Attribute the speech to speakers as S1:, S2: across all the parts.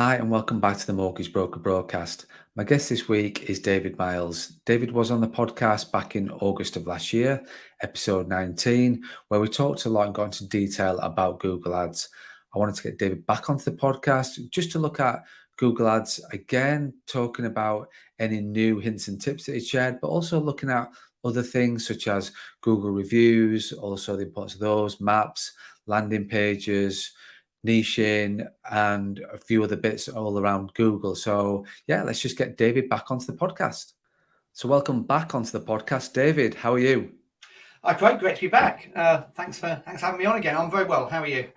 S1: Hi, and welcome back to the Mortgage Broker broadcast. My guest this week is David Miles. David was on the podcast back in August of last year, episode 19, where we talked a lot and got into detail about Google Ads. I wanted to get David back onto the podcast just to look at Google Ads again, talking about any new hints and tips that he shared, but also looking at other things such as Google reviews, also the importance of those, maps, landing pages, niching, and a few other bits all around Google. So yeah, let's just get David back onto the podcast. So welcome back onto the podcast, David. How are you?
S2: Great to be back. Thanks for having me on again. I'm very well. How are you?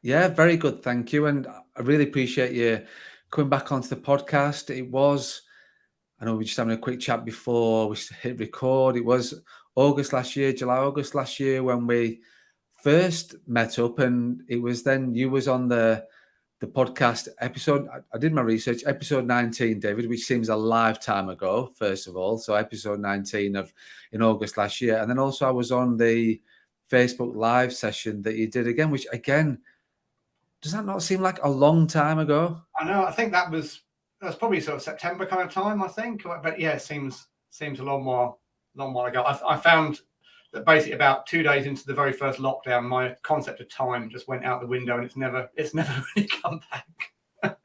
S1: Yeah, very good, thank you. And I really appreciate you coming back onto the podcast. I know we were just having a quick chat before we hit record. It was July, August last year when we first met up, and it was then you was on the podcast episode. I did my research, episode 19, David, which seems a lifetime ago, first of all. So episode 19 in August last year. And then also I was on the Facebook live session that you did again, which again, does that not seem like a long time ago?
S2: I know. I think that was probably sort of September kind of time. I think, but yeah, it seems a long while ago. I found that basically about 2 days into the very first lockdown, my concept of time just went out the window, and it's never really come back.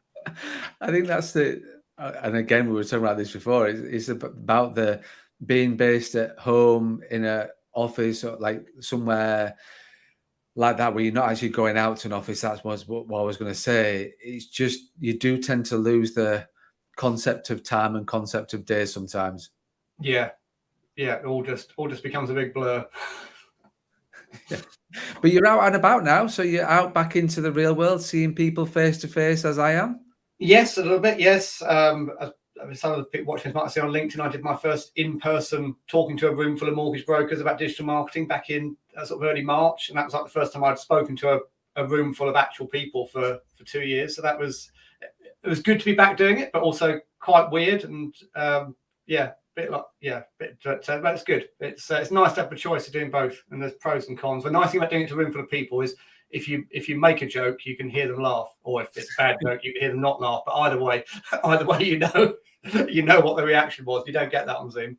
S1: I think that's and again, we were talking about this before. It's about the being based at home in a office or like somewhere like that where you're not actually going out to an office. That's what I was going to say. It's just you do tend to lose the concept of time and concept of days sometimes.
S2: Yeah, it all just becomes a big blur.
S1: Yeah. But you're out and about now, so you're out back into the real world, seeing people face to face, as I am.
S2: Yes, a little bit. Yes. Some of the people watching might see on LinkedIn, I did my first in-person talking to a room full of mortgage brokers about digital marketing back in sort of early March, and that was like the first time I'd spoken to a room full of actual people for 2 years. So it was good to be back doing it, but also quite weird and but it's good. It's nice to have the choice of doing both, and there's pros and cons. The nice thing about doing it to a room full of people is if you make a joke, you can hear them laugh, or if it's a bad joke, you can hear them not laugh. But either way, you know what the reaction was. You don't get that on Zoom.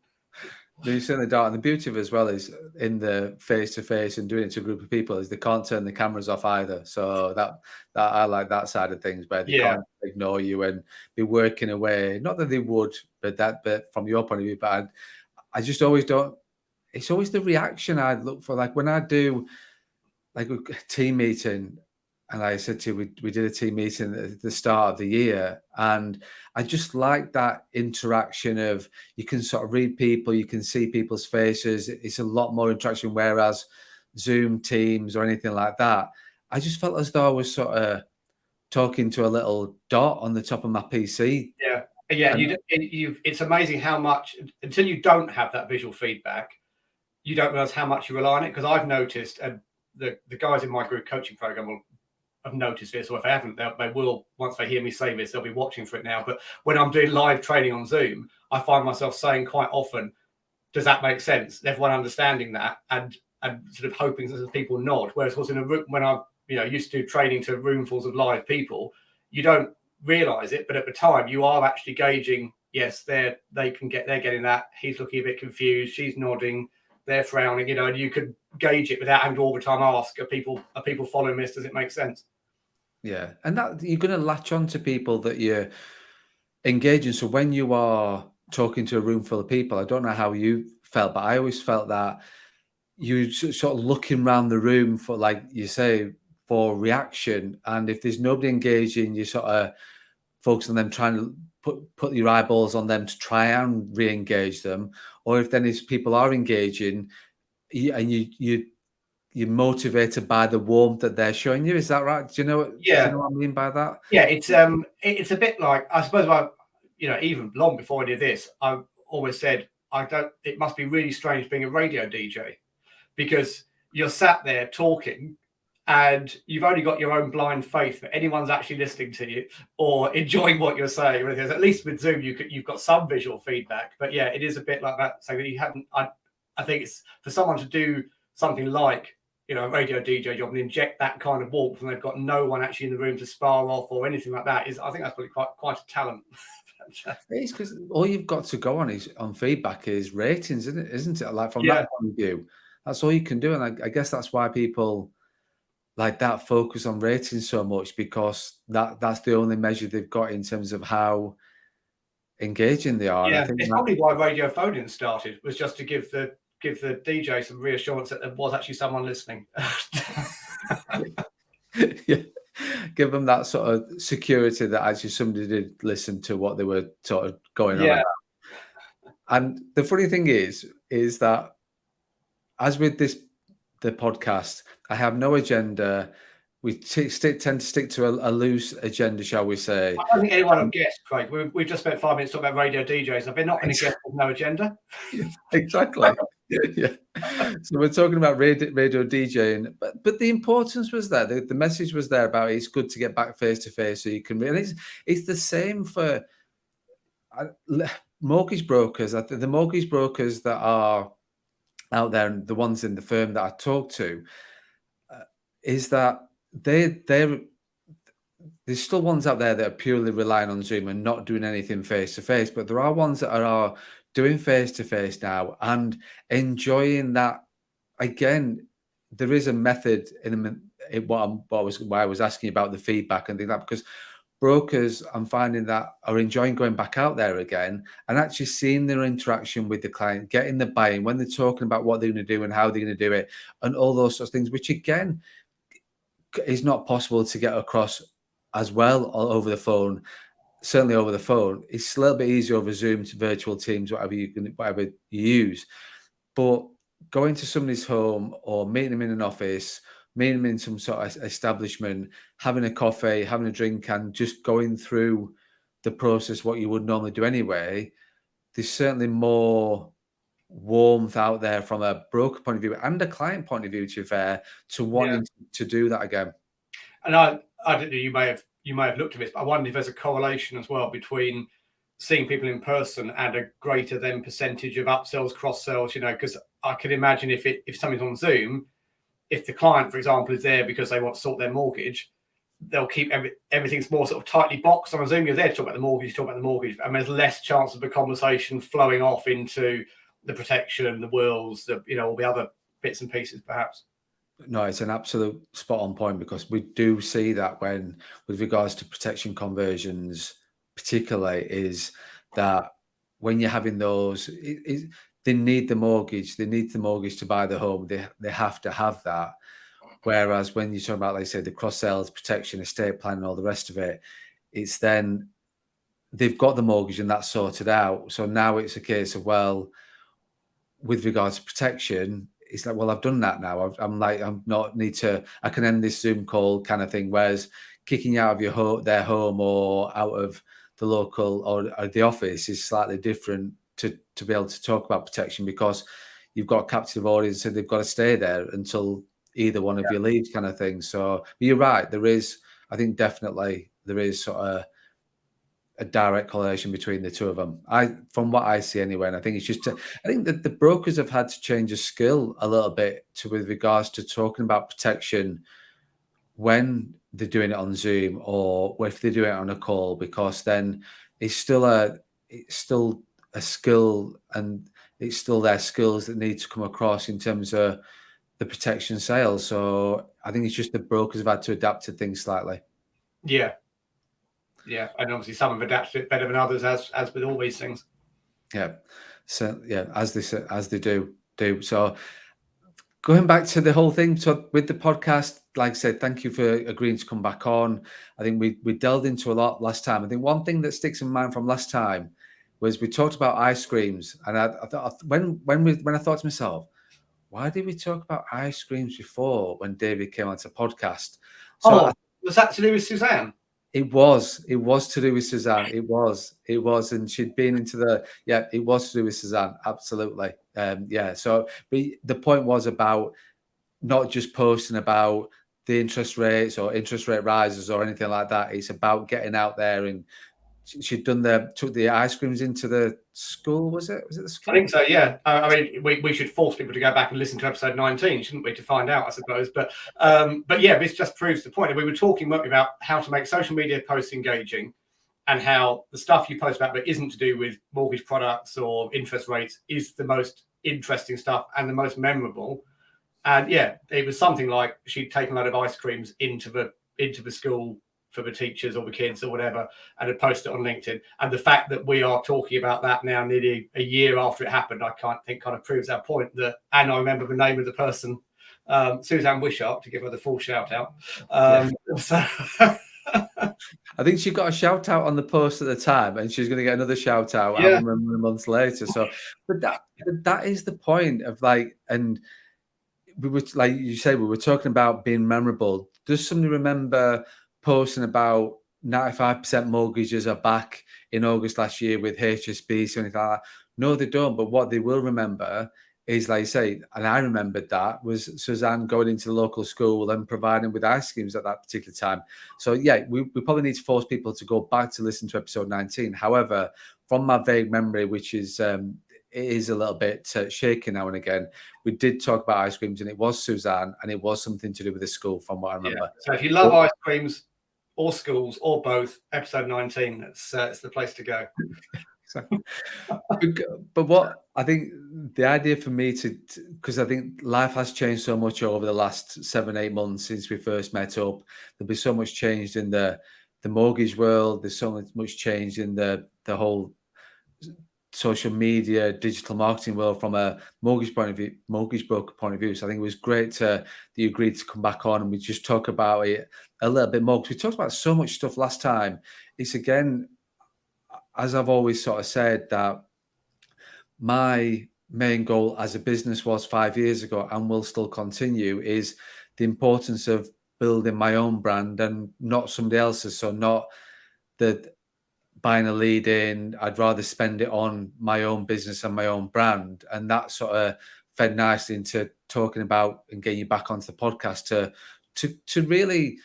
S1: No, you certainly don't. And the beauty of it as well is in the face to face and doing it to a group of people is they can't turn the cameras off either. So that I like that side of things where they can't ignore you and be working away. Not that they would, but from your point of view. But I just always don't. It's always the reaction I'd look for. Like when I do like a team meeting, and like I said to you, we did a team meeting at the start of the year, and I just like that interaction of you can sort of read people, you can see people's faces. It's a lot more interaction, whereas Zoom, Teams, or anything like that, I just felt as though I was sort of talking to a little dot on the top of my PC.
S2: Yeah.
S1: And
S2: It's amazing how much until you don't have that visual feedback, you don't realize how much you rely on it. Because I've noticed, and the guys in my group coaching program will have noticed this, or if they haven't, they will, once they hear me say this, they'll be watching for it now. But when I'm doing live training on Zoom, I find myself saying quite often, does that make sense? Everyone understanding that and sort of hoping that people nod. Whereas of course in a room, when I used to do training to roomfuls of live people, you don't realize it, but at the time you are actually gauging, yes, they're getting that, he's looking a bit confused, she's nodding, they're frowning, and you could gauge it without having to all the time ask, are people following this? Does it make sense?
S1: yeah, and that you're going to latch on to people that you're engaging. So when you are talking to a room full of people, I don't know how you felt, but I always felt that you sort of looking around the room for, like you say, for reaction. And if there's nobody engaging, you sort of focus on them, trying to put your eyeballs on them to try and re-engage them. Or if people are engaging, and you're motivated by the warmth that they're showing you. Is that right? Do you know what I mean by that?
S2: Yeah, it's a bit like, I suppose, even long before I did this, I always said, it must be really strange being a radio DJ, because you're sat there talking and you've only got your own blind faith that anyone's actually listening to you or enjoying what you're saying. At least with Zoom, you've got some visual feedback. But yeah, it is a bit like that. So that you haven't. I think it's for someone to do something like a radio DJ job and inject that kind of warmth, and they've got no one actually in the room to spar off or anything like that, I think that's probably quite a talent.
S1: It's because all you've got to go on feedback is ratings, isn't it? Like from that point of view, that's all you can do. And I guess that's why people like that focus on ratings so much, because that's the only measure they've got in terms of how engaging they are.
S2: Yeah,
S1: I think
S2: it's probably why radio phoning started, was just to give the DJ some reassurance that there was actually someone listening.
S1: Yeah, give them that sort of security that actually somebody did listen to what they were sort of going on about. And the funny thing is that as with the podcast, I have no agenda. We tend to stick to a loose agenda, shall we say.
S2: I don't think anyone will guess, Craig. We've just spent 5 minutes talking about radio DJs. They're not going to guess with no agenda.
S1: Exactly. Yeah. So we're talking about radio DJing, but the importance was there. The message was there about it's good to get back face to face so you can really. It's the same for mortgage brokers. The mortgage brokers that are out there and the ones in the firm that I talk to, is that there's still ones out there that are purely relying on Zoom and not doing anything face to face, but there are ones that are doing face to face now and enjoying that. Again, there is a method in why I was asking about the feedback and things like that, because brokers, I'm finding that are enjoying going back out there again and actually seeing their interaction with the client, getting the buy-in when they're talking about what they're going to do and how they're going to do it, and all those sorts of things, which again is not possible to get across as well over the phone. Certainly over the phone, it's a little bit easier over Zoom, to virtual teams, whatever you use. But going to somebody's home or meeting them in an office, meeting them in some sort of establishment, having a coffee, having a drink, and just going through the process, what you would normally do anyway, there's certainly more warmth out there from a broker point of view and a client point of view, to be fair, to wanting to do that again.
S2: And I don't know, you may have looked at this, but I wonder if there's a correlation as well between seeing people in person and a greater than percentage of upsells, cross sells, because I could imagine if something's on Zoom, if the client, for example, is there because they want to sort their mortgage, they'll keep everything's more sort of tightly boxed. On Zoom, you're there to talk about the mortgage, and there's less chance of the conversation flowing off into the protection, the wills, all the other bits and pieces, perhaps.
S1: No, it's an absolute spot on point, because we do see that with regards to protection conversions, particularly, is that when you're having those, they need the mortgage. They need the mortgage to buy the home. They have to have that. Whereas when you talk about, like I say, the cross sales, protection, estate planning, all the rest of it, it's then they've got the mortgage and that's sorted out. So now it's a case of, well, with regards to protection, it's like, well, I've done that now. I can end this Zoom call kind of thing. Whereas kicking you out of their home or out of the local or the office is slightly different to be able to talk about protection, because you've got a captive audience and they've got to stay there until either one of you leaves, kind of thing. So you're right. I think definitely there is sort of a direct correlation between the two of them. From what I see anyway, and I think it's just, I think that the brokers have had to change a skill a little bit with regards to talking about protection when they're doing it on Zoom or if they do it on a call, because then it's still a skill, and it's still their skills that need to come across in terms of the protection sales. So I think it's just the brokers have had to adapt to things slightly.
S2: Yeah. Yeah, and obviously some have adapted it better than others, as with all these things.
S1: Yeah, so yeah, as they do. So going back to the whole thing, so with the podcast, like I said, thank you for agreeing to come back on. I think we delved into a lot last time. I think one thing that sticks in mind from last time was we talked about ice creams, and I thought when I thought to myself, why did we talk about ice creams before when David came onto the podcast?
S2: So was that to do with Suzanne?
S1: It was to do with Suzanne. It was, and she'd been into it was to do with Suzanne. Absolutely. So the point was about not just posting about the interest rates or interest rate rises or anything like that. It's about getting out there and she'd took the ice creams into the school. Was it the school?
S2: I think so, yeah. I mean, we should force people to go back and listen to episode 19, shouldn't we, to find out, I suppose. But yeah, this just proves the point. And we were talking, weren't we, about how to make social media posts engaging, and how the stuff you post about that isn't to do with mortgage products or interest rates is the most interesting stuff and the most memorable. And yeah, it was something like she'd taken a load of ice creams into the school for the teachers or the kids or whatever, and had posted it on LinkedIn. And the fact that we are talking about that now, nearly a year after it happened, I kind of proves our point. That, and I remember the name of the person, Suzanne Wishart, to give her the full shout out. So
S1: I think she got a shout out on the post at the time, and she's going to get another shout out. I remember months later. So, but that is the point of, like, and we were, like you say, we were talking about being memorable. Does somebody remember posting about 95% mortgages are back in August last year with HSBC or anything like that? No, they don't. But what they will remember is, like you say, and I remembered that, was Suzanne going into the local school and providing with ice creams at that particular time. So yeah, we probably need to force people to go back to listen to episode 19. However, from my vague memory, which is it is a little bit shaky now and again, we did talk about ice creams, and it was Suzanne, and it was something to do with the school, from what I remember.
S2: Yeah. So if you love ice creams or schools or both, episode 19, it's the place to go.
S1: But what I think the idea for me because I think life has changed so much over the last 7-8 months since we first met up. There'll be so much changed in the mortgage world. There's so much changed in the whole social media, digital marketing world from a mortgage broker point of view. So I think it was great that you agreed to come back on and we just talk about it a little bit more, because we talked about so much stuff last time. It's, again, as I've always sort of said, that my main goal as a business was 5 years ago, and will still continue, is the importance of building my own brand and not somebody else's. So not that buying a lead in, I'd rather spend it on my own business and my own brand. And that sort of fed nicely into talking about and getting you back onto the podcast to really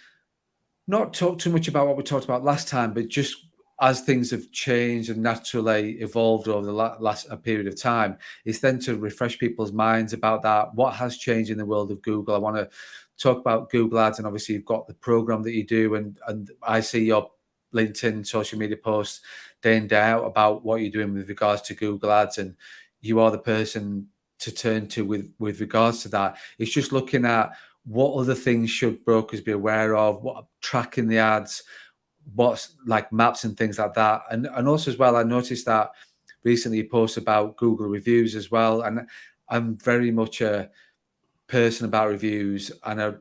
S1: not talk too much about what we talked about last time, but just as things have changed and naturally evolved over the last period of time, is then to refresh people's minds about that. What has changed in the world of Google? I want to talk about Google Ads, and obviously you've got the program that you do, and I see your LinkedIn social media posts day in, day out about what you're doing with regards to Google Ads, and you are the person to turn to with regards to that. It's just looking at what other things should brokers be aware of, what tracking the ads, what's like maps and things like that. And also as well, I noticed that recently you posted about Google reviews as well. And I'm very much a person about reviews, and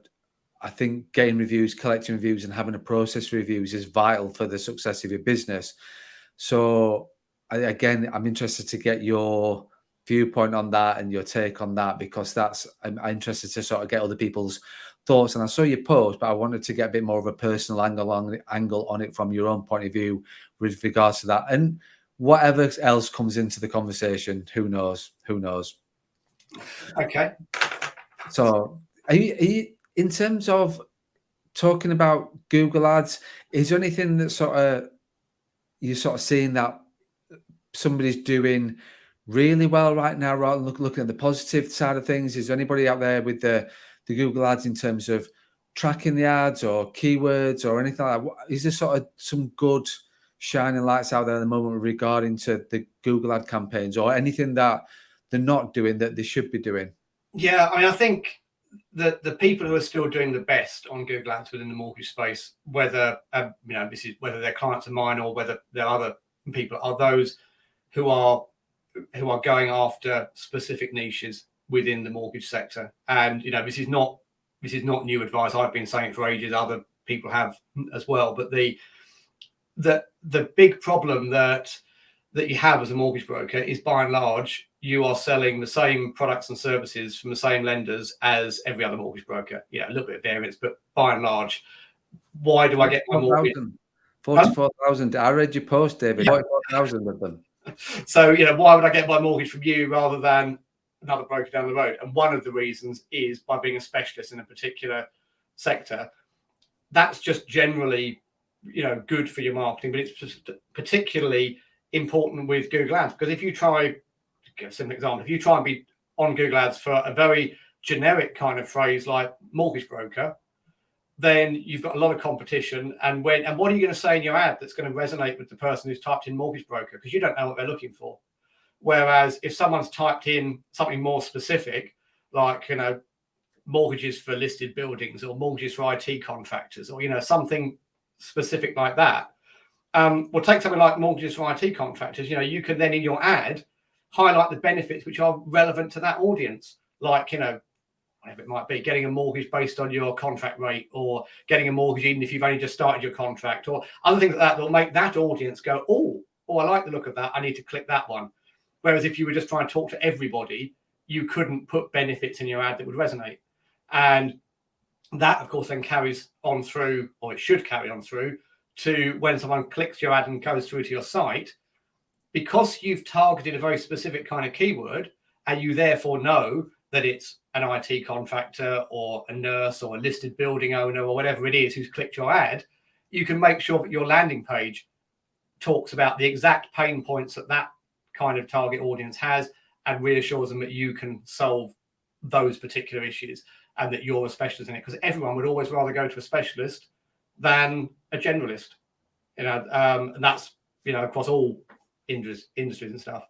S1: I think getting reviews, collecting reviews, and having a process for reviews is vital for the success of your business. So again, I'm interested to get your viewpoint on that and your take on that, because I'm interested to sort of get other people's thoughts. And I saw your post, but I wanted to get a bit more of a personal angle on it from your own point of view with regards to that. And whatever else comes into the conversation, who knows?
S2: Okay.
S1: So are you in terms of talking about Google Ads, is there anything that you're sort of seeing that somebody's doing really well right now, rather than looking at the positive side of things? Is there anybody out there with the Google Ads in terms of tracking the ads or keywords or anything like that? Is there sort of some good shining lights out there at the moment regarding to the Google Ad campaigns, or anything that they're not doing that they should be doing?
S2: Yeah, I mean, I think that the people who are still doing the best on Google Ads within the mortgage space, whether whether their clients are mine or whether they're other people, are those who are going after specific niches within the mortgage sector. And this is not new advice. I've been saying it for ages. Other people have as well. But the big problem that you have as a mortgage broker is, by and large, you are selling the same products and services from the same lenders as every other mortgage broker. A little bit of variance, but by and large, why do I get my mortgage?
S1: 44,000. I read your post, David. 44,000 of them.
S2: So, why would I get my mortgage from you rather than another broker down the road? And one of the reasons is by being a specialist in a particular sector. That's just generally good for your marketing, but it's particularly important with Google Ads, because if you try, to give a simple example, if you try and be on Google Ads for a very generic kind of phrase like mortgage broker, then you've got a lot of competition. And what are you going to say in your ad that's going to resonate with the person who's typed in mortgage broker? Because you don't know what they're looking for. Whereas if someone's typed in something more specific, like, mortgages for listed buildings or mortgages for IT contractors, or, something specific like that. We'll take something like mortgages for IT contractors. You can then in your ad highlight the benefits which are relevant to that audience, like, whatever it might be, getting a mortgage based on your contract rate, or getting a mortgage even if you've only just started your contract, or other things like that will make that audience go, oh, I like the look of that, I need to click that one. Whereas if you were just trying to talk to everybody, you couldn't put benefits in your ad that would resonate. And that, of course, then carries on through, or it should carry on through, to when someone clicks your ad and goes through to your site, because you've targeted a very specific kind of keyword, and you therefore know that it's an IT contractor or a nurse or a listed building owner or whatever it is who's clicked your ad, you can make sure that your landing page talks about the exact pain points that kind of target audience has, and reassures them that you can solve those particular issues and that you're a specialist in it. Because everyone would always rather go to a specialist than a generalist, and that's across all industries and stuff.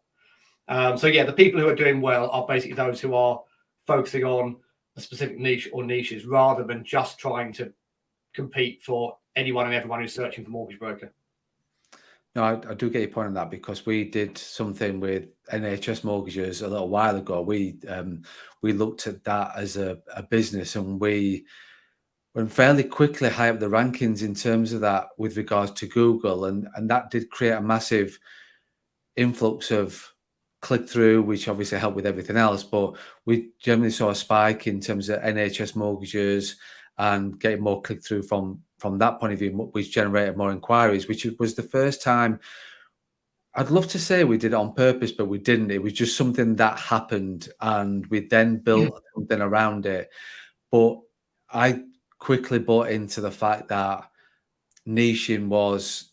S2: So yeah, the people who are doing well are basically those who are focusing on a specific niche or niches, rather than just trying to compete for anyone and everyone who's searching for mortgage broker.
S1: No, I do get your point on that, because we did something with NHS mortgages a little while ago. We looked at that as a business, and we went fairly quickly high up the rankings in terms of that with regards to Google, and that did create a massive influx of click-through, which obviously helped with everything else. But we generally saw a spike in terms of NHS mortgages and getting more click-through from that point of view, which generated more inquiries, which was the first time. I'd love to say we did it on purpose, but we didn't. It was just something that happened, and we then built something around it. But I quickly bought into the fact that niching was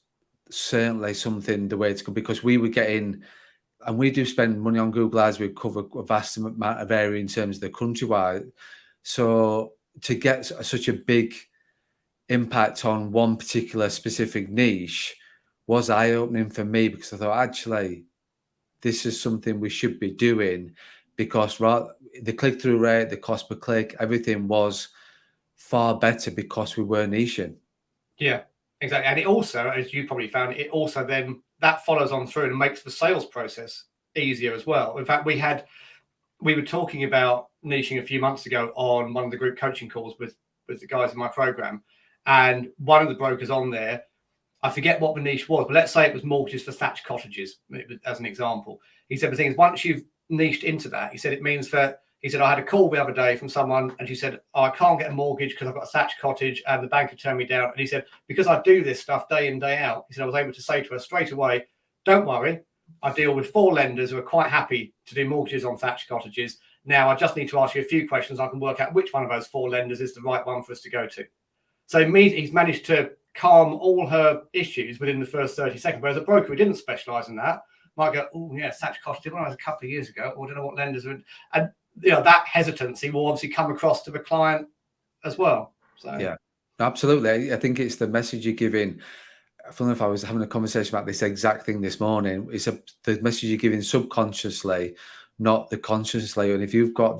S1: certainly something the way to go, because we were getting, and we do spend money on Google Ads. We cover a vast amount of area in terms of the countrywide. So to get such a big impact on one particular specific niche was eye-opening for me, because I thought, actually, this is something we should be doing, because the click-through rate, the cost per click, everything was far better because we were niching.
S2: Yeah, exactly. And it also, as you probably found, it also then that follows on through and makes the sales process easier as well. In fact, we were talking about niching a few months ago on one of the group coaching calls with the guys in my program, and one of the brokers on there, I forget what the niche was, but let's say it was mortgages for thatched cottages, as an example. He said the thing is, once you've niched into that, he said it means that, he said, I had a call the other day from someone, and she said, oh, I can't get a mortgage because I've got a thatched cottage and the bank had turned me down. And he said, because I do this stuff day in, day out, he said, I was able to say to her straight away, don't worry, I deal with 4 lenders who are quite happy to do mortgages on thatched cottages. Now I just need to ask you a few questions. I can work out which one of those 4 lenders is the right one for us to go to. So he's managed to calm all her issues within the first 30 seconds. Whereas a broker who didn't specialize in that might go, oh yeah, thatched cottage, well, that was a couple of years ago, or I don't know what lenders are. And that hesitancy will obviously come across to the client as well. So
S1: yeah, absolutely. I think it's the message you're giving. I don't know if I was having a conversation about this exact thing this morning. It's the message you're giving subconsciously, not the consciously. And if you've got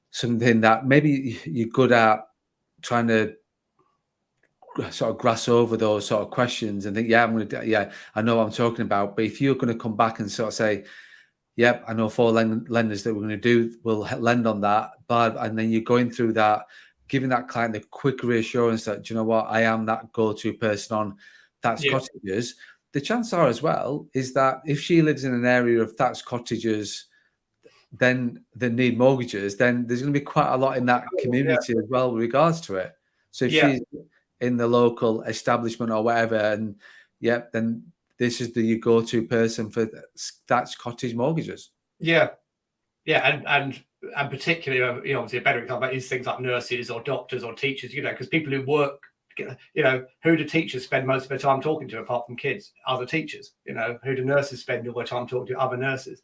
S1: something that maybe you're good at, trying to sort of grass over those sort of questions and think, yeah, I know what I'm talking about. But if you're going to come back and sort of say, yep, I know 4 lenders that we're going to do will lend on that, but and then you're going through that, giving that client the quick reassurance that, do you know what, I am that go-to person on thatched cottages. The chance are as well is that if she lives in an area of thatched cottages, then they need mortgages, then there's going to be quite a lot in that community as well with regards to it. So if she's in the local establishment or whatever, and then this is your go-to person for thatched cottage mortgages.
S2: Yeah, and particularly, obviously, a better example is things like nurses or doctors or teachers, because people who work You know, who do teachers spend most of their time talking to apart from kids? Other teachers. You know, who do nurses spend all their time talking to? Other nurses.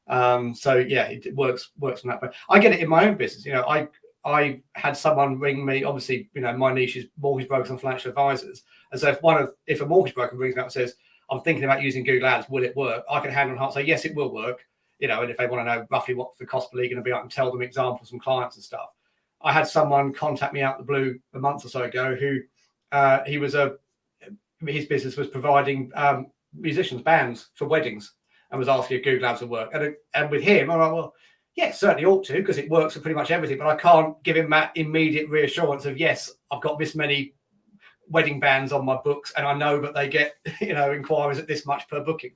S2: So yeah, it works from that way. I get it in my own business. You know, I had someone ring me. Obviously, you know, my niche is mortgage brokers and financial advisors. And so if a mortgage broker rings me up and says, I'm thinking about using Google Ads, will it work? I can hand on heart say, yes, it will work. You know, and if they want to know roughly what the cost per lead going to be, I can tell them examples from clients and stuff. I had someone contact me out the blue a month or so ago who his business was providing musicians, bands for weddings, and was asking if Google Ads would work. And with him, I'm like, well, yeah, it certainly ought to, because it works for pretty much everything, but I can't give him that immediate reassurance of, yes, I've got this many wedding bands on my books and I know that they get, you know, inquiries at this much per booking.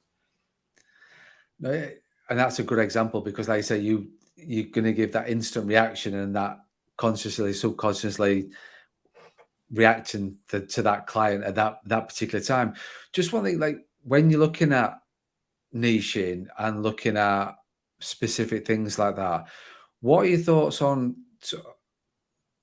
S1: No, and that's a good example, because like I say, you're going to give that instant reaction, and that consciously, subconsciously reacting to that client at that particular time. Just one thing, like when you're looking at niching and looking at specific things like that, what are your thoughts on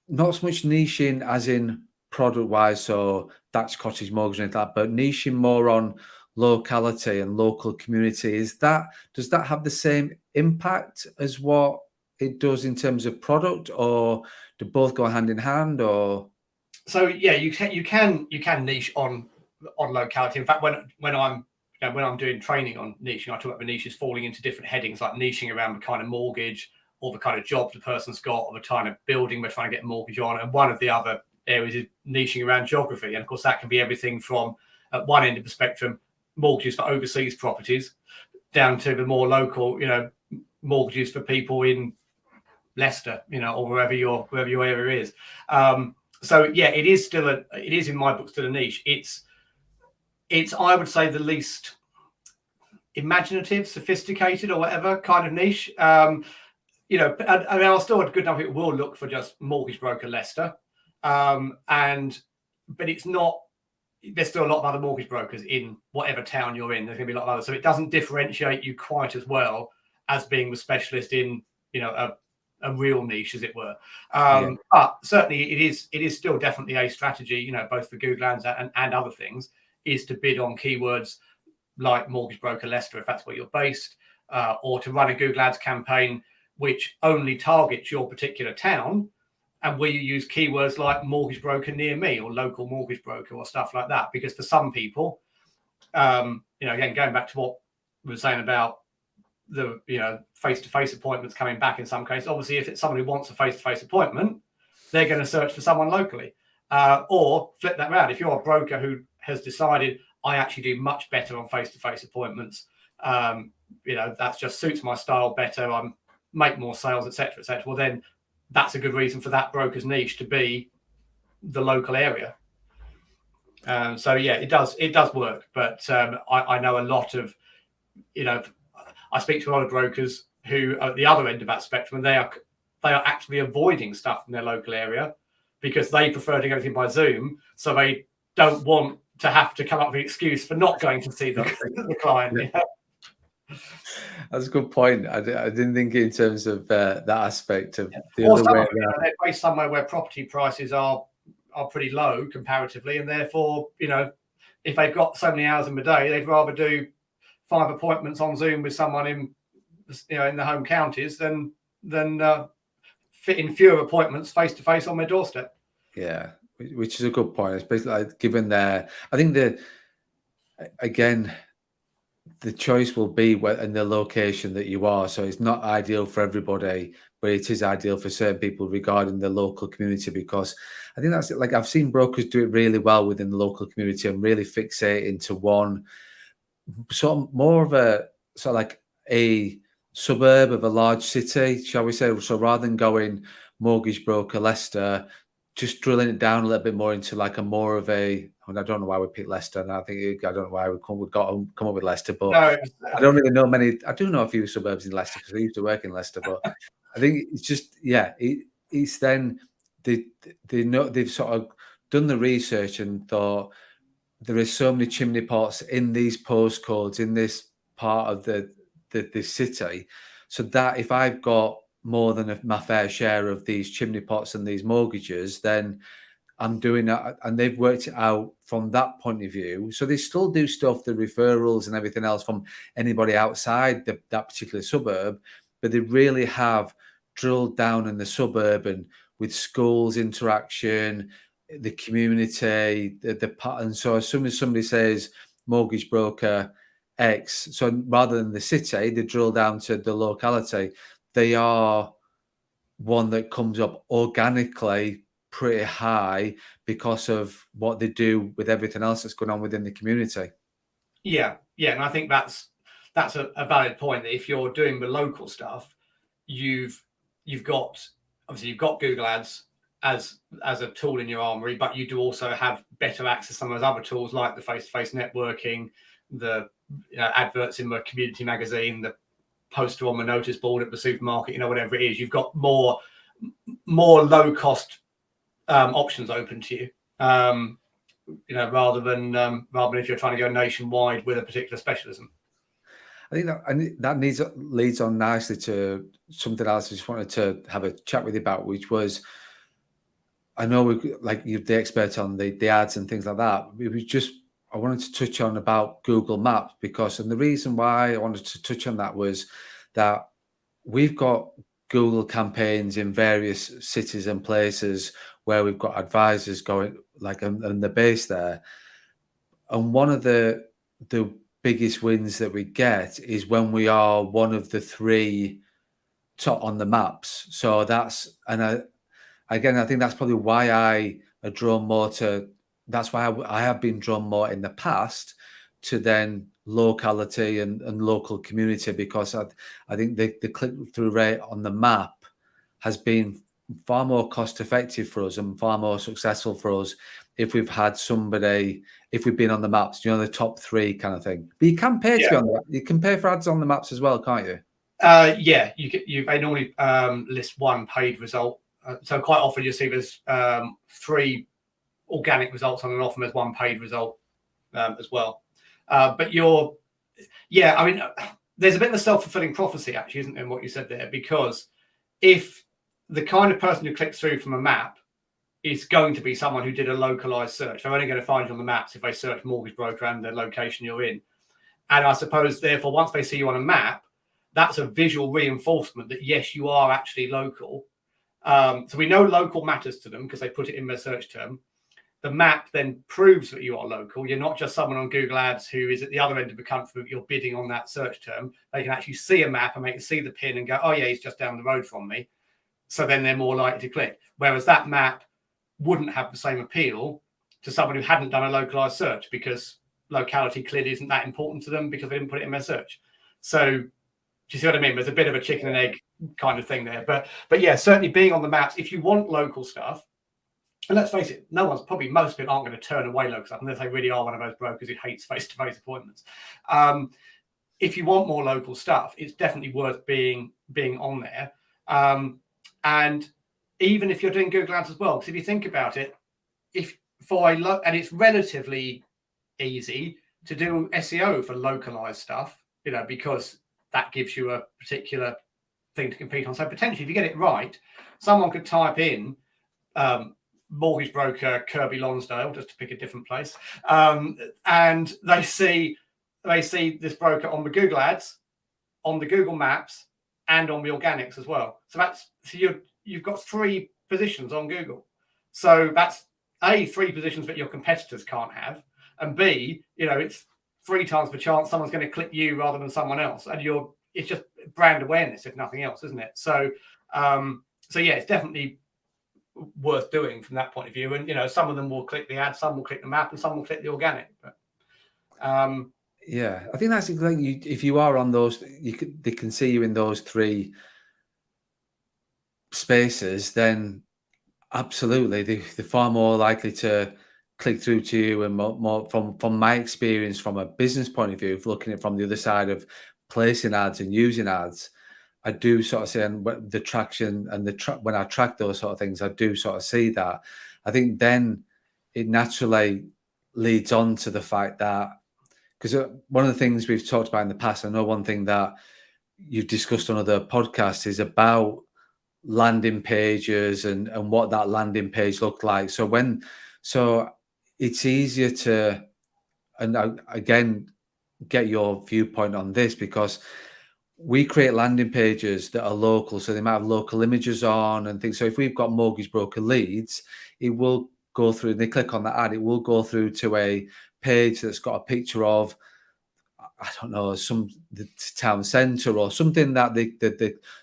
S1: not so much niching as in product wise, so that's cottage mortgage and that, but niching more on locality and local community? Does that have the same impact as what it does in terms of product, or do both go hand in hand? Or
S2: so yeah, you can niche on locality. In fact, when I'm doing training on niching, I talk about the niches falling into different headings, like niching around the kind of mortgage or the kind of job the person's got, or the kind of building they're trying to get a mortgage on. And one of the other areas is niching around geography. And of course, that can be everything from, at one end of the spectrum, mortgages for overseas properties, down to the more local, you know, mortgages for people in Leicester, you know, or wherever your area is. So yeah, it is in my book still a niche. It's I would say the least imaginative, sophisticated, or whatever kind of niche. You know, and I'll still, a good number of people will look for just mortgage broker Leicester, but it's not. There's still a lot of other mortgage brokers in whatever town you're in. There's going to be a lot of others, so it doesn't differentiate you quite as well as being the specialist in, you know, a real niche, as it were. But certainly, it is still definitely a strategy. You know, both for Google Ads and other things, is to bid on keywords like mortgage broker Leicester, if that's where you're based, or to run a Google Ads campaign which only targets your particular town, and where you use keywords like mortgage broker near me or local mortgage broker or stuff like that. Because for some people, you know, again, going back to what we were saying about the, you know, face-to-face appointments coming back in some cases, obviously, if it's someone who wants a face-to-face appointment, they're going to search for someone locally. Or flip that around. If you're a broker who has decided, I actually do much better on face-to-face appointments, you know, that just suits my style better, I'm make more sales, etc., etc. Well, then that's a good reason for that broker's niche to be the local area. So yeah, it does work. But I know a lot of, you know, I speak to a lot of brokers who are at the other end of that spectrum, and they are actually avoiding stuff from their local area because they prefer doing everything by Zoom, so they don't want to have to come up with an excuse for not going to see the client.
S1: Yeah. That's a good point. I didn't think in terms of that aspect of the other way around.
S2: You know, they're based somewhere where property prices are pretty low comparatively, and therefore, you know, if they've got so many hours in the day, they'd rather do 5 appointments on Zoom with someone in, you know, in the home counties than fit in fewer appointments face to face on their doorstep.
S1: Yeah, which is a good point. It's basically like, given their, I think again, the choice will be in the location that you are. So it's not ideal for everybody, but it is ideal for certain people regarding the local community, because I think that's like, I've seen brokers do it really well within the local community and really fixate into one sort of more of a sort of like a suburb of a large city, shall we say. So rather than going mortgage broker Leicester, just drilling it down a little bit more into like a more of a, I don't know why we picked Leicester, and I don't know why we come up with Leicester, but no, I don't really know many. I do know a few suburbs in Leicester because I used to work in Leicester, but I think it's just, yeah, it's then they know, they've sort of done the research and thought there is so many chimney pots in these postcodes in this part of the city, so that if I've got more than my fair share of these chimney pots and these mortgages, then I'm doing that, and they've worked it out from that point of view. So they still do stuff, the referrals and everything else from anybody outside that particular suburb, but they really have drilled down in the suburb and with schools interaction, the community, and so as soon as somebody says mortgage broker X, so rather than the city, they drill down to the locality. They are one that comes up organically pretty high because of what they do with everything else that's going on within the community.
S2: Yeah, and I think that's a valid point. That if you're doing the local stuff, you've got Google Ads as a tool in your armory, but you do also have better access to some of those other tools like the face-to-face networking, the adverts in the community magazine, the poster on the notice board at the supermarket, whatever it is. You've got more low cost options open to you, rather than if you're trying to go nationwide with a particular specialism.
S1: I think that leads on nicely to something else I just wanted to have a chat with you about, which was, I know you're the expert on the ads and things like that. I wanted to touch on about Google Maps and the reason why I wanted to touch on that was that we've got Google campaigns in various cities and places where we've got advisors going and the base there. And one of the biggest wins that we get is when we are one of the 3 top on the maps. So I think that's probably why I are drawn more to. That's why I have been drawn more in the past to then locality and local community, because I think the click-through rate on the map has been far more cost effective for us and far more successful for us if we've been on the maps, the top 3 kind of thing. But you can pay to be on that. You can pay for ads on the maps as well, can't you?
S2: They normally list one paid result. So quite often you see there's 3 organic results on, and often there's 1 paid result as well. But there's a bit of a self-fulfilling prophecy, actually, isn't there, in what you said there? Because if the kind of person who clicks through from a map is going to be someone who did a localized search, they're only going to find you on the maps if they search mortgage broker and the location you're in. And I suppose, therefore, once they see you on a map, that's a visual reinforcement that, yes, you are actually local. So we know local matters to them because they put it in their search term. The map then proves that you are local. You're not just someone on Google Ads who is at the other end of the country, but you're bidding on that search term. They can actually see a map and they can see the pin and go, oh, yeah, he's just down the road from me. So then they're more likely to click. Whereas that map wouldn't have the same appeal to someone who hadn't done a localized search, because locality clearly isn't that important to them because they didn't put it in their search. So do you see what I mean? There's a bit of a chicken and egg kind of thing there. But yeah, certainly being on the maps, if you want local stuff, and let's face it, most people aren't going to turn away local stuff unless they really are one of those brokers who hates face-to-face appointments. If you want more local stuff, it's definitely worth being on there. And even if you're doing Google Ads as well, because if you think about it, and it's relatively easy to do SEO for localized stuff, because that gives you a particular thing to compete on. So potentially, if you get it right, someone could type in mortgage broker Kirby Lonsdale, just to pick a different place, and they see this broker on the Google Ads, on the Google Maps, and on the organics as well. So you've got 3 positions on Google. So that's A, 3 positions that your competitors can't have, and B, it's 3 times the chance someone's going to click you rather than someone else, and it's just brand awareness, if nothing else, isn't it? So yeah, it's definitely worth doing from that point of view. And some of them will click the ad, some will click the map, and some will click the organic. But
S1: yeah, I think that's exactly. If you are on those, they can see you in those 3 spaces. Then absolutely, they're far more likely to click through to you, and more from my experience, from a business point of view, of looking at it from the other side of placing ads and using ads. I do sort of see, and the traction and when I track those sort of things, I do sort of see that. I think then it naturally leads on to the fact that, because one of the things we've talked about in the past, I know one thing that you've discussed on other podcasts is about landing pages and what that landing page looked like. So it's easier to, and again, get your viewpoint on this, because we create landing pages that are local, so they might have local images on and things. So if we've got mortgage broker leads, it will go through, they click on that ad, it will go through to a page that's got a picture of, I don't know, the town centre or something that the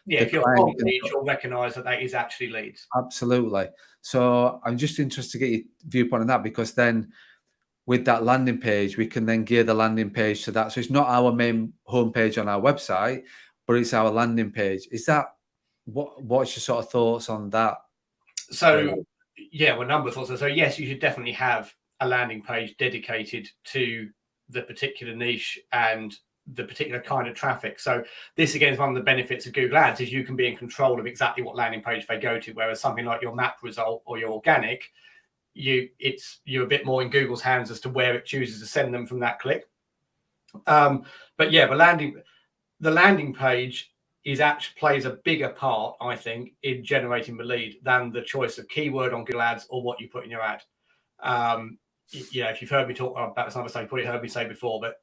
S2: if you're
S1: client
S2: from
S1: can.
S2: leads, you'll recognise that is actually leads.
S1: Absolutely. So I'm just interested to get your viewpoint on that, because then with that landing page, we can then gear the landing page to that. So it's not our main homepage on our website, but it's our landing page. Is that what's your sort of thoughts on that?
S2: So yeah, well, a number of thoughts. So yes, you should definitely have a landing page dedicated to the particular niche and the particular kind of traffic. So this again is one of the benefits of Google Ads, is you can be in control of exactly what landing page they go to, whereas something like your map result or your organic, you're a bit more in Google's hands as to where it chooses to send them from that click. But yeah, the landing page is actually plays a bigger part, I think, in generating the lead than the choice of keyword on Google Ads or what you put in your ad. If you've heard me talk about this other stuff, you probably heard me say before, but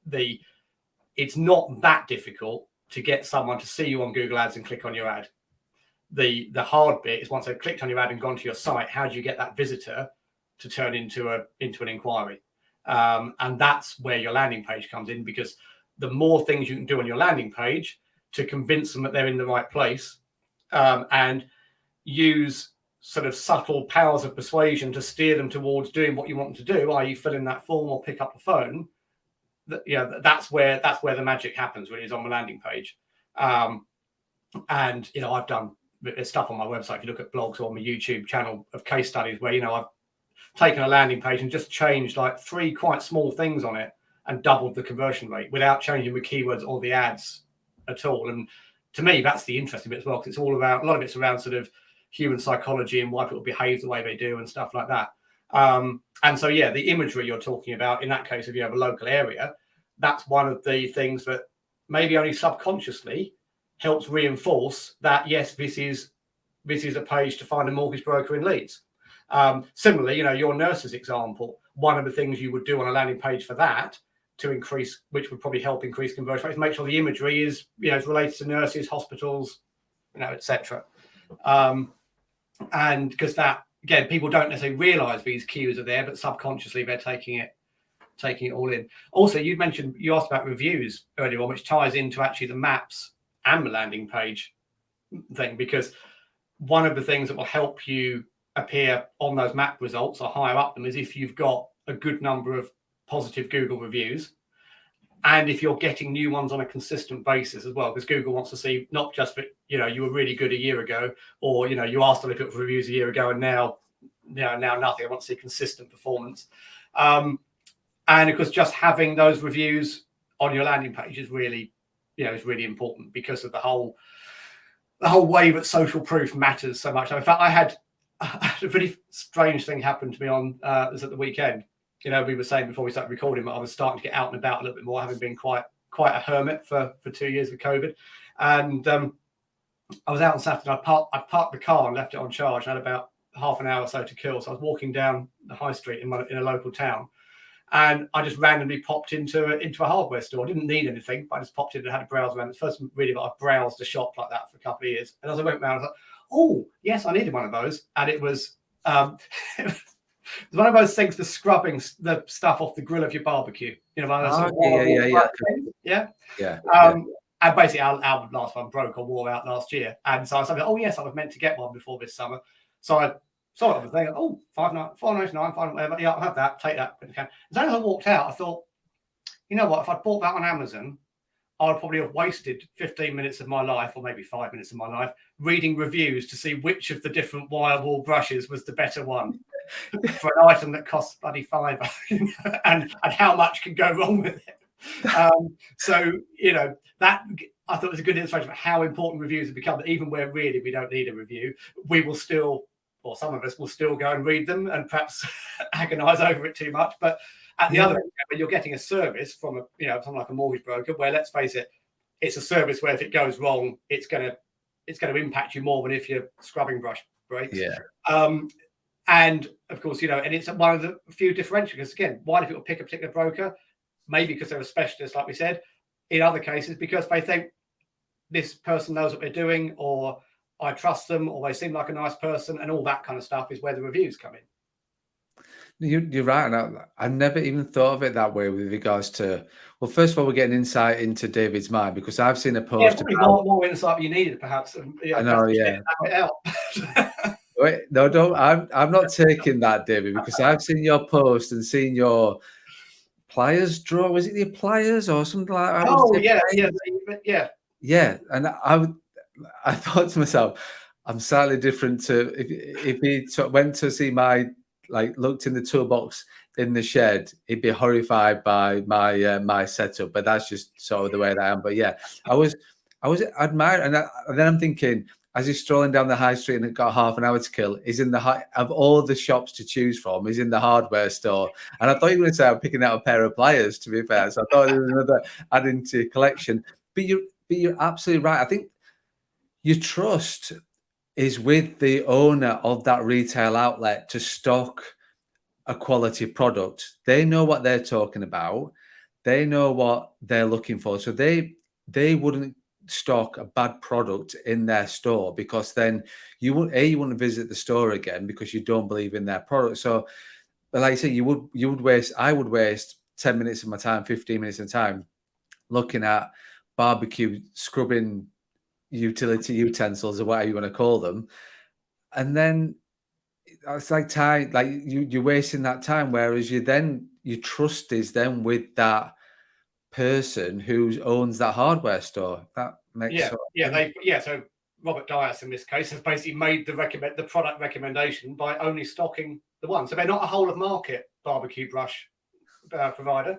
S2: it's not that difficult to get someone to see you on Google Ads and click on your ad. The hard bit is once they've clicked on your ad and gone to your site, how do you get that visitor to turn into an inquiry? And that's where your landing page comes in, because the more things you can do on your landing page to convince them that they're in the right place, and use sort of subtle powers of persuasion to steer them towards doing what you want them to do, i.e. fill in that form or pick up the phone, that's where the magic happens, really, is on the landing page. And I've done stuff on my website, if you look at blogs or my YouTube channel, of case studies where I've taken a landing page and just changed like 3 quite small things on it and doubled the conversion rate without changing the keywords or the ads at all. And to me, that's the interesting bit as well, because it's all about, a lot of it's around sort of human psychology and why people behave the way they do and stuff like that. And so, yeah, the imagery you're talking about, in that case, if you have a local area, that's one of the things that maybe only subconsciously helps reinforce that, yes, this is a page to find a mortgage broker in Leeds. Similarly, your nurses example, one of the things you would do on a landing page for that to increase, which would probably help increase conversion rates, make sure the imagery is, is related to nurses, hospitals, etc. And because that, again, people don't necessarily realize these cues are there, but subconsciously they're taking it all in. Also, you asked about reviews earlier on, which ties into actually the maps and the landing page thing, because one of the things that will help you appear on those map results or higher up them is if you've got a good number of positive Google reviews, and if you're getting new ones on a consistent basis as well, because Google wants to see not just that you were really good a year ago, or you asked a little bit for reviews a year ago and now nothing. I want to see consistent performance, and of course just having those reviews on your landing page is really is really important, because of the whole way that social proof matters so much. In fact, I had a really strange thing happen to me it was at the weekend. We were saying before we started recording that I was starting to get out and about a little bit more, having been quite a hermit for 2 years with COVID. And I was out on Saturday. I parked the car and left it on charge, and had about half an hour or so to kill. So I was walking down the high street in a local town, and I just randomly popped into a hardware store. I didn't need anything, but I just popped in and had a browse around. It's the first really that I've browsed a shop like that for a couple of years. And as I went around, I was like, oh, yes, I needed one of those. And it was one of those things for scrubbing the stuff off the grill of your barbecue. One of those yeah. And basically, our last one broke or wore out last year. And so I was like, oh, yes, I was meant to get one before this summer. So I saw it on the thing. Oh, $5.99, whatever. Yeah, I'll have that. Take that. As soon as I walked out, I thought, you know what? If I bought that on Amazon, I would probably have wasted 15 minutes of my life, or maybe 5 minutes of my life, reading reviews to see which of the different wire wall brushes was the better one for an item that costs bloody £5, and how much can go wrong with it. So that, I thought, was a good illustration of how important reviews have become. That even where really we don't need a review, we will still, or some of us will still go and read them and perhaps agonize over it too much. But at the other end, when you're getting a service from something like a mortgage broker, where, let's face it, it's a service where if it goes wrong, it's going to it's going to impact you more than if your scrubbing brush breaks.
S1: Yeah.
S2: And of course, you know, and it's one of the few differentials. Because again, why do people pick a particular broker? Maybe because they're a specialist, like we said. In other cases, because they think this person knows what they're doing, or I trust them, or they seem like a nice person, and all that kind of stuff is where the reviews come in.
S1: You're right. And I never even thought of it that way with regards to, well, first of all, we're getting insight into David's mind, because I've seen a post
S2: about more insight than you needed, perhaps.
S1: I know, yeah.
S2: It out.
S1: Wait, no, don't. I'm not taking that, David, because I've seen your post and seen your pliers draw. Was it your pliers or something like that?
S2: Oh, yeah.
S1: Yeah, and I thought to myself, I'm slightly different to if he went to see my, like, looked in the toolbox in the shed, he'd be horrified by my my setup. But that's just sort of the way that I am. But yeah, I was admiring, and then I'm thinking, as he's strolling down the high street and got half an hour to kill, he's in of all the shops to choose from, he's in the hardware store. And I thought you were going to say I'm picking out a pair of pliers, to be fair. So I thought there was another adding to your collection. But you're absolutely right. I think your trust is with the owner of that retail outlet to stock a quality product. They know what they're talking about. They know what they're looking for. So they wouldn't stock a bad product in their store, because then you wouldn't visit the store again because you don't believe in their product. So, but like I say, I would waste 10 minutes of my time, 15 minutes of time looking at barbecue scrubbing utility utensils, or whatever you want to call them, and then it's like time, like you're wasting that time. Whereas your trust is then with that person who owns that hardware store. That makes
S2: sense. So Robert Dias in this case has basically made the product recommendation by only stocking the one. So they're not a whole of market barbecue brush provider.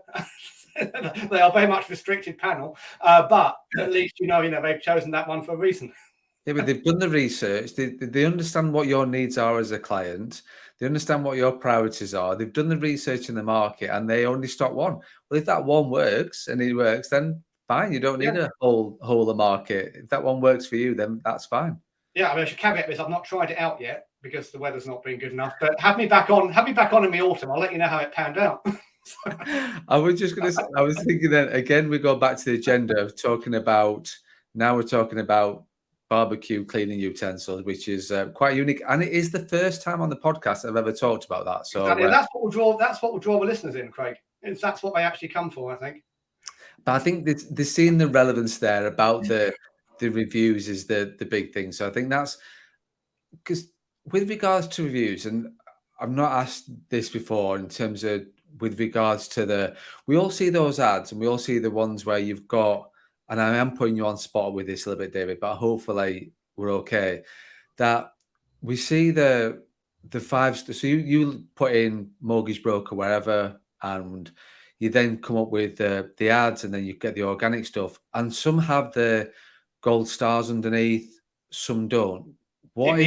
S2: They are very much restricted panel, but at least you know they've chosen that one for a reason.
S1: Yeah, but they've done the research. They understand what your needs are as a client. They understand what your priorities are. They've done the research in the market, and they only stock one. Well, if that one works and it works, then fine. You don't need a whole of market. If that one works for you, then that's fine.
S2: Yeah, I mean, I should caveat this. I've not tried it out yet because the weather's not been good enough. But have me back on in the autumn. I'll let you know how it panned out.
S1: I was thinking that again, we go back to the agenda of talking about, now we're talking about barbecue cleaning utensils, which is quite unique, and it is the first time on the podcast I've ever talked about that. So
S2: exactly. That's what will draw the listeners in, Craig. That's what they actually come for, I think.
S1: But I think they're seeing the relevance there about the reviews is the big thing. So I think that's because with regards to reviews, and I've not asked this before in terms of with regards to we all see those ads, and we all see the ones where you've got, and I am putting you on spot with this a little bit, David, but hopefully we're okay. That we see the 5. So you put in mortgage broker wherever, and you then come up with the ads, and then you get the organic stuff, and some have the gold stars underneath, some don't. What in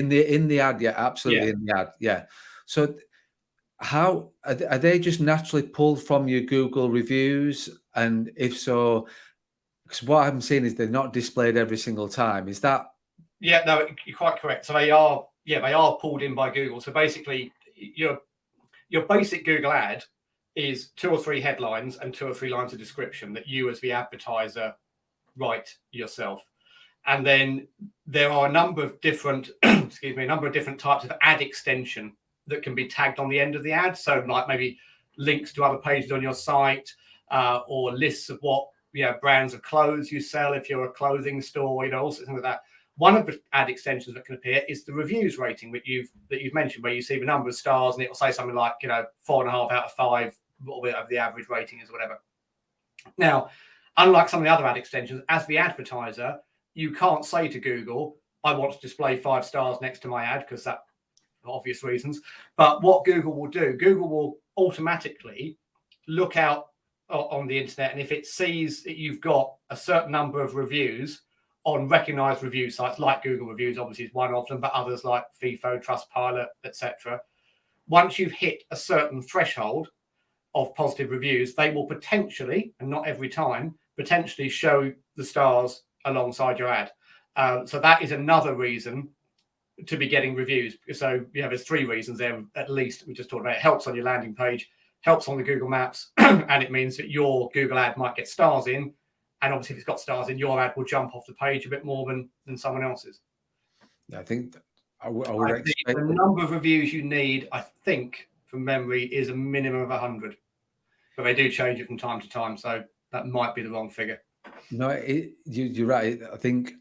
S1: the ad? Yeah, absolutely, in the ad. Yeah. So how are they just naturally pulled from your Google reviews? And if so, because what I'm seeing is they're not displayed every single time. Is that?
S2: Yeah, no, you're quite correct. So they are pulled in by Google. So basically, your basic Google ad is 2 or 3 headlines and 2 or 3 lines of description that you as the advertiser write yourself. And then there are a number of different, types of ad extension that can be tagged on the end of the ad. So like maybe links to other pages on your site, or lists of what brands of clothes you sell if you're a clothing store, all sorts of things like that. One of the ad extensions that can appear is the reviews rating that you've mentioned, where you see the number of stars and it will say something like 4.5 out of 5, or whatever the average rating is, or whatever. Now, unlike some of the other ad extensions, as the advertiser, you can't say to Google, I want to display 5 stars next to my ad, because that, for obvious reasons. But what Google will do, Google will automatically look out on the internet, and if it sees that you've got a certain number of reviews on recognized review sites, like Google Reviews, obviously is one of them, but others like FIFO, Trustpilot, etc. Once you've hit a certain threshold of positive reviews, they will potentially, and not every time, potentially show the stars alongside your ad. So that is another reason to be getting reviews. So there's 3 reasons there at least. We just talked about it. Helps on your landing page, helps on the Google Maps, and it means that your Google ad might get stars in. And obviously, if it's got stars in, your ad will jump off the page a bit more than someone else's.
S1: I think I would expect
S2: the number of reviews you need, I think, from memory, is a minimum of 100. But they do change it from time to time, so that might be the wrong figure.
S1: No, you're right. I think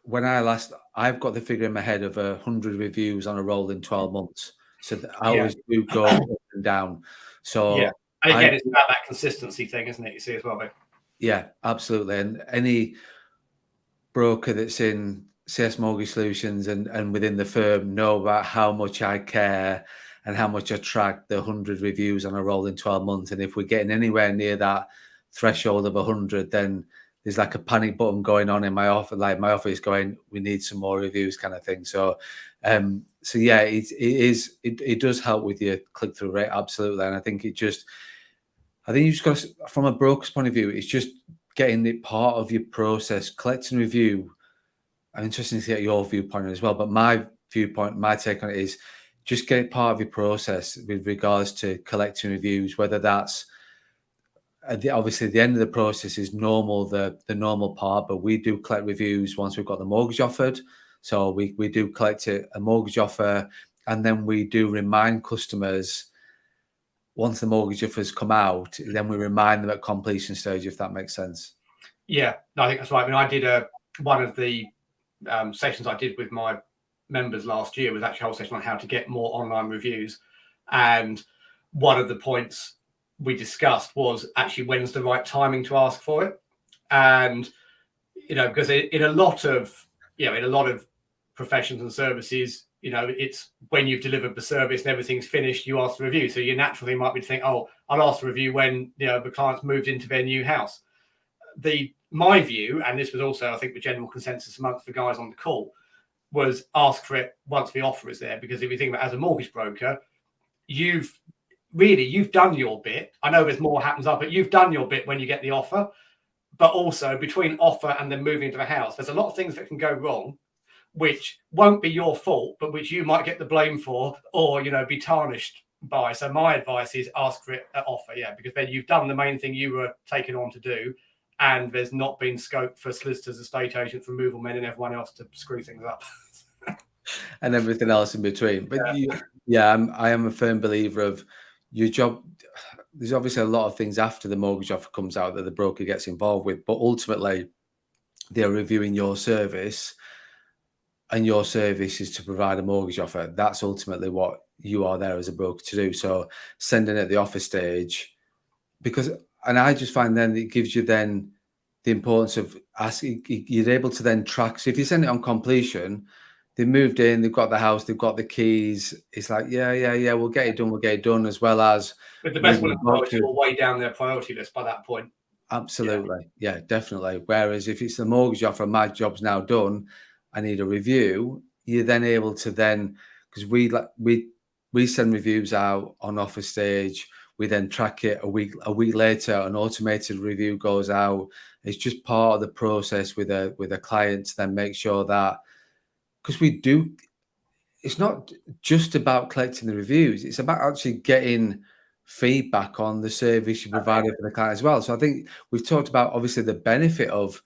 S1: when I've got the figure in my head of 100 reviews on a rolling 12 months. So I always do go up and down. So
S2: and again, it's about that consistency thing, isn't it? You see as well, mate.
S1: Yeah, absolutely. And any broker that's in CS Mortgage Solutions and within the firm know about how much I care and how much I track the 100 reviews on a rolling 12 months. And if we're getting anywhere near that threshold of 100, then there's like a panic button going on in my office, like my office going, we need some more reviews kind of thing. So, yeah, it does help with your click-through rate. Absolutely. And I think you just got to, from a broker's point of view, it's just getting it part of your process, collecting review. I'm interested to get your viewpoint as well, but my viewpoint, my take on it is just get it part of your process with regards to collecting reviews, whether that's obviously the end of the process is normal, the normal part, but we do collect reviews once we've got the mortgage offered. So we do collect a mortgage offer, and then we do remind customers once the mortgage offers come out, then we remind them at completion stage, if that makes sense.
S2: Yeah, I think that's right. I mean, I did one of the sessions I did with my members last year was actually a whole session on how to get more online reviews. And one of the points we discussed was actually when's the right timing to ask for it. And, because in a lot of professions and services, it's when you've delivered the service and everything's finished, you ask the review. So you naturally might be thinking, oh, I'll ask the review when the client's moved into their new house. My view, and this was also, I think, the general consensus amongst the guys on the call, was ask for it once the offer is there. Because if you think about it, as a mortgage broker, you've done your bit. I know there's more happens up, but you've done your bit when you get the offer. But also between offer and then moving into the house, there's a lot of things that can go wrong, which won't be your fault, but which you might get the blame for or, be tarnished by. So my advice is ask for it at offer, because then you've done the main thing you were taken on to do, and there's not been scope for solicitors, estate agents, removal men, and everyone else to screw things up.
S1: And everything else in between. But I am a firm believer of your job. There's obviously a lot of things after the mortgage offer comes out that the broker gets involved with, but ultimately they're reviewing your service, and your service is to provide a mortgage offer. That's ultimately what you are there as a broker to do. So sending at the offer stage, and I just find then it gives you then the importance of asking, you're able to then track. So if you send it on completion, they moved in, they've got the house, they've got the keys. It's like, yeah, we'll get it done, as well as.
S2: But the best one is way down their priority list by that point.
S1: Absolutely. Yeah, definitely. Whereas if it's the mortgage offer, my job's now done, I need a review, you're then able to because we send reviews out on offer stage. We then track it a week later. An automated review goes out. It's just part of the process with a client to then make sure that, because it's not just about collecting the reviews. It's about actually getting feedback on the service you provided for the client as well. So I think we've talked about obviously the benefit of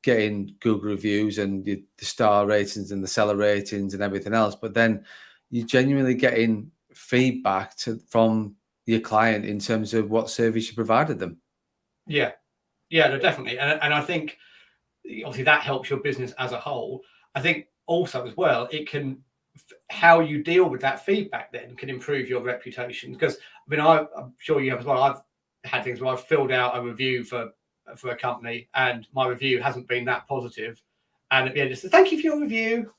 S1: getting Google reviews and the star ratings and the seller ratings and everything else, but then you're genuinely getting feedback from your client in terms of what service you provided them.
S2: No, definitely. And I think obviously that helps your business as a whole. I think also as well, how you deal with that feedback then can improve your reputation. Because I'm sure you have as well. I've had things where I've filled out a review for a company and my review hasn't been that positive, and at the end it says, "Thank you for your review."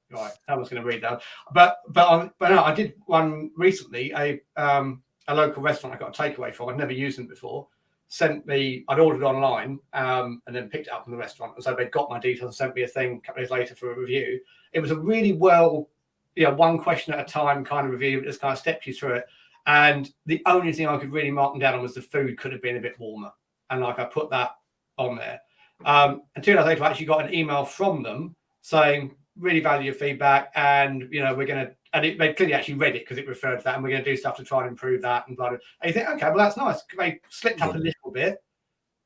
S2: Right, I was going to read that, but no, I did one recently. A local restaurant I got a takeaway from. I'd never used them before. I'd ordered online and then picked it up from the restaurant, and so they got my details and sent me a thing a couple of days later for a review. It was a really one question at a time kind of review. It just kind of stepped you through it, and the only thing I could really mark them down on was the food could have been a bit warmer, and I put that on there. And 2 days later, I actually got an email from them saying, really value your feedback, and we're going to, and they clearly actually read it because it referred to that, and we're going to do stuff to try and improve that, and blah, blah. And you think, okay, well, that's nice. They slipped up a little bit,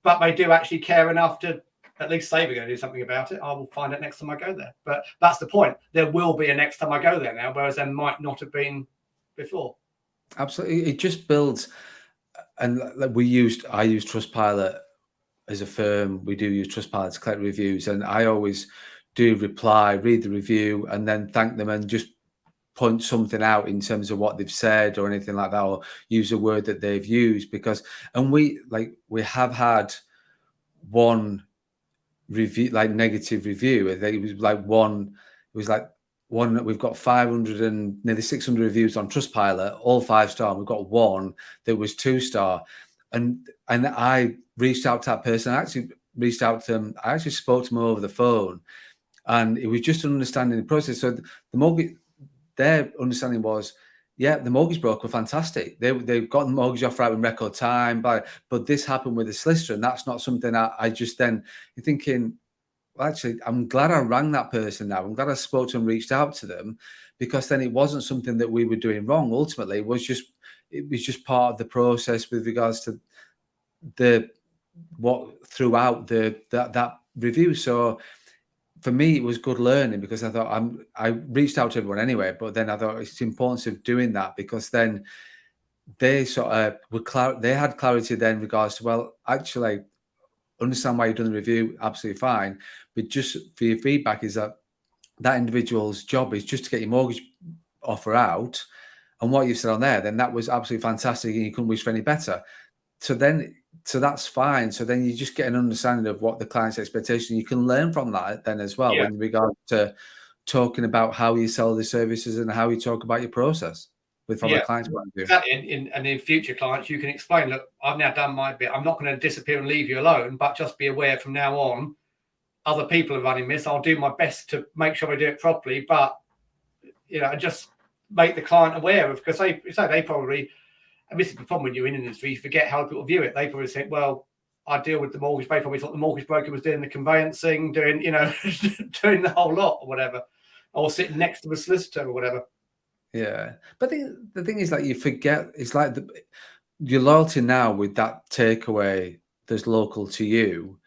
S2: but they do actually care enough to at least say we're going to do something about it. I will find it next time I go there. But that's the point. There will be a next time I go there now, whereas there might not have been before.
S1: Absolutely. It just builds, and like I use Trustpilot as a firm. We do use Trustpilot to collect reviews, and I always do reply, read the review, and then thank them and just point something out in terms of what they've said or anything like that, or use a word that they've used. Because, and we have had one review, like negative review. I think it was like one, we've got 500 and nearly 600 reviews on Trustpilot, all 5-star. We've got one that was 2-star. And I reached out to that person. I actually reached out to them. I actually spoke to them over the phone, and it was just understanding the process. So the mortgage, their understanding was, yeah, the mortgage broker were fantastic. They got the mortgage offer out in record time, but this happened with the solicitor, and that's not something I just then, you're thinking, well, actually, I'm glad I rang that person now. I'm glad I spoke to them, reached out to them, because then it wasn't something that we were doing wrong. Ultimately, it was just part of the process with regards to throughout that review. So for me, it was good learning, because I thought I reached out to everyone anyway, but then I thought it's the importance of doing that, because then they sort of they had clarity then in regards to, well, actually, understand why you've done the review, absolutely fine, but just for your feedback is that individual's job is just to get your mortgage offer out, and what you said on there, then that was absolutely fantastic, and you couldn't wish for any better. So that's fine. So then you just get an understanding of what the client's expectation. You can learn from that then as well, in regard to talking about how you sell the services and how you talk about your process from a client's point of view.
S2: Exactly. And in future clients, you can explain, look, I've now done my bit. I'm not going to disappear and leave you alone, but just be aware from now on, other people are running this. I'll do my best to make sure I do it properly, but just make the client aware of, because they probably, and this is the problem when you're in an industry, you forget how people view it. They probably think, well, I deal with the mortgage. They probably thought the mortgage broker was doing the conveyancing, doing doing the whole lot or whatever, or sitting next to a solicitor or whatever.
S1: Yeah, but the thing is, like, you forget, it's like your loyalty now with that takeaway that's local to you,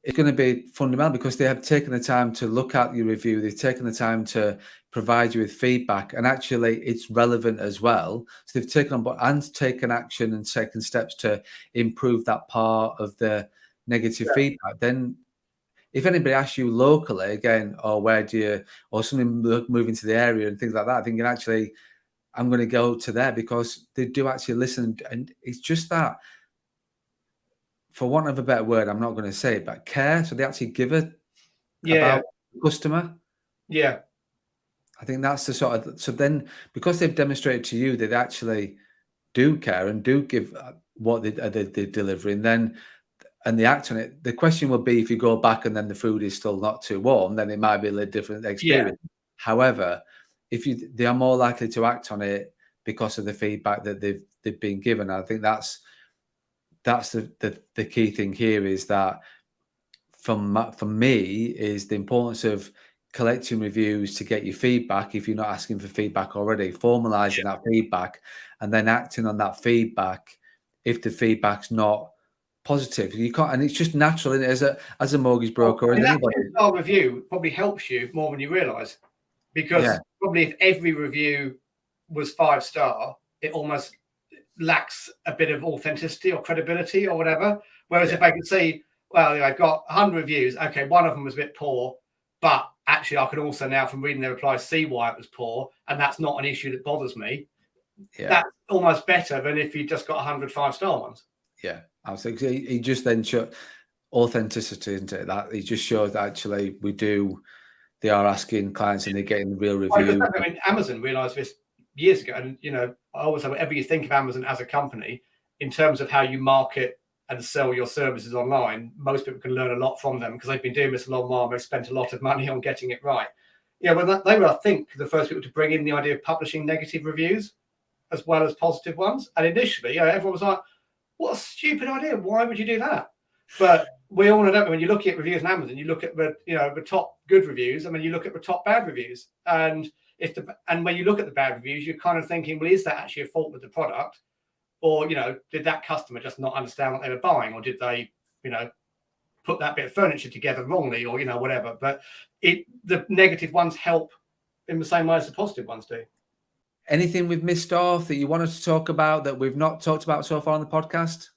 S1: it's going to be fundamental, because they have taken the time to look at your review. They've taken the time to provide you with feedback, and actually it's relevant as well. So they've taken on board and taken action and taken steps to improve that part of the negative feedback. Then if anybody asks you locally again, or where do you, or something moving to the area and things like that, thinking, actually, I'm going to go to there, because they do actually listen. And it's just that, for want of a better word, I'm not going to say it, but care. So they actually give it about the customer.
S2: Yeah.
S1: I think that's the sort of, so then, because they've demonstrated to you that they actually do care and do give what they're delivering, then, and they act on it. The question will be, if you go back and then the food is still not too warm, then it might be a little different experience. Yeah. However, they are more likely to act on it because of the feedback that they've been given. I think that's the key thing here, is that for me is the importance of collecting reviews to get your feedback. If you're not asking for feedback already, formalizing that feedback, and then acting on that feedback if the feedback's not positive. You can't, and it's just natural, isn't it, as a mortgage broker, or as anybody.
S2: That review probably helps you more than you realize, because probably if every review was 5-star, it almost lacks a bit of authenticity or credibility or whatever. Whereas if I could see, well, I've got 100 reviews, okay, one of them was a bit poor, but actually I can also now, from reading their replies, see why it was poor, and that's not an issue that bothers me. That's almost better than if you just got 100 5-star ones.
S1: Yeah, I was thinking, he just then showed authenticity, isn't it? That he just shows that actually they are asking clients and they're getting the real review.
S2: I mean, Amazon realized this years ago, and I always say, whatever you think of Amazon as a company, in terms of how you market and sell your services online, most people can learn a lot from them, because they've been doing this a long while. They've spent a lot of money on getting it right. They were, I think, the first people to bring in the idea of publishing negative reviews as well as positive ones. And initially, everyone was like, what a stupid idea. Why would you do that? But we all know when you look at reviews on Amazon, you look at the top good reviews, and when you look at the top bad reviews, and when you look at the bad reviews, you're kind of thinking, well, is that actually a fault with the product, or did that customer just not understand what they were buying, or did they put that bit of furniture together wrongly, or whatever. But the negative ones help in the same way as the positive ones do.
S1: Anything we've missed off that you wanted to talk about that we've not talked about so far on the podcast?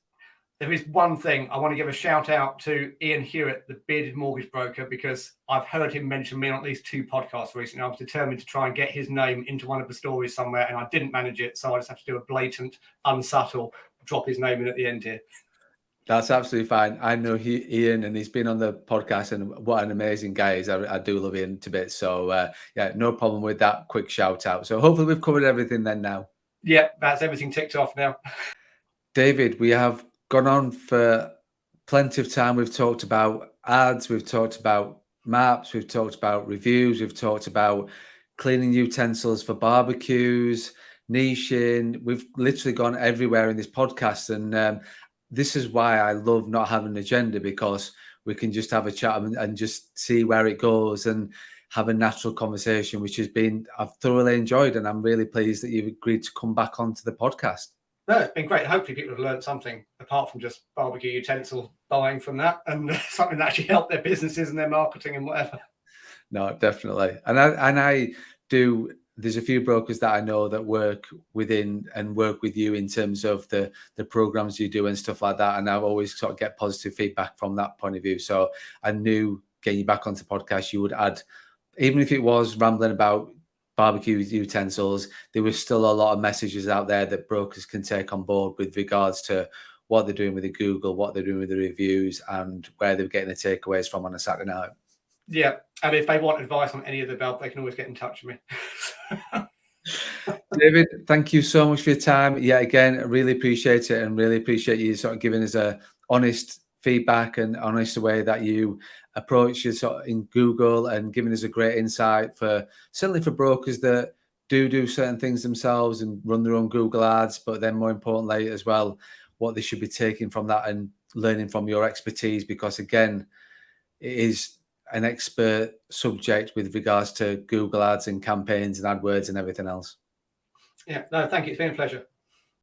S2: There is one thing I want to give a shout out to Ian Hewitt, the bearded mortgage broker, because I've heard him mention me on at least 2 podcasts recently. I was determined to try and get his name into one of the stories somewhere, and I didn't manage it. So I just have to do a blatant, unsubtle, drop his name in at the end here.
S1: That's absolutely fine. I know Ian, and he's been on the podcast, and what an amazing guy he is. I do love Ian to bits. So yeah, no problem with that quick shout out. So hopefully we've covered everything then now.
S2: Yeah, that's everything ticked off now.
S1: David, we have gone on for plenty of time. We've talked about ads, we've talked about maps, we've talked about reviews, we've talked about cleaning utensils for barbecues, niching. We've literally gone everywhere in this podcast, and this is why I love not having an agenda, because we can just have a chat and just see where it goes and have a natural conversation, which I've thoroughly enjoyed, and I'm really pleased that you've agreed to come back onto the podcast.
S2: No, it's been great. Hopefully people have learned something apart from just barbecue utensil buying from that, and something that actually helped their businesses and their marketing and whatever.
S1: No, definitely. And I do. There's a few brokers that I know that work within and work with you in terms of the programs you do and stuff like that. And I've always sort of get positive feedback from that point of view. So I knew getting you back onto the podcast, you would add, even if it was rambling about barbecue utensils, there was still a lot of messages out there that brokers can take on board with regards to what they're doing with the Google, what they're doing with the reviews, and where they're getting the takeaways from on a Saturday night.
S2: Yeah, and if they want advice on any of the above, they can always get in touch with me.
S1: David, thank you so much for your time. Yeah, again, I really appreciate it, and really appreciate you sort of giving us a honest feedback and honest way that you approach it sort of in Google, and giving us a great insight certainly for brokers that do certain things themselves and run their own Google ads, but then more importantly as well, what they should be taking from that and learning from your expertise, because again, it is an expert subject with regards to Google ads and campaigns and AdWords and everything else.
S2: Yeah, no, thank you. It's been a pleasure.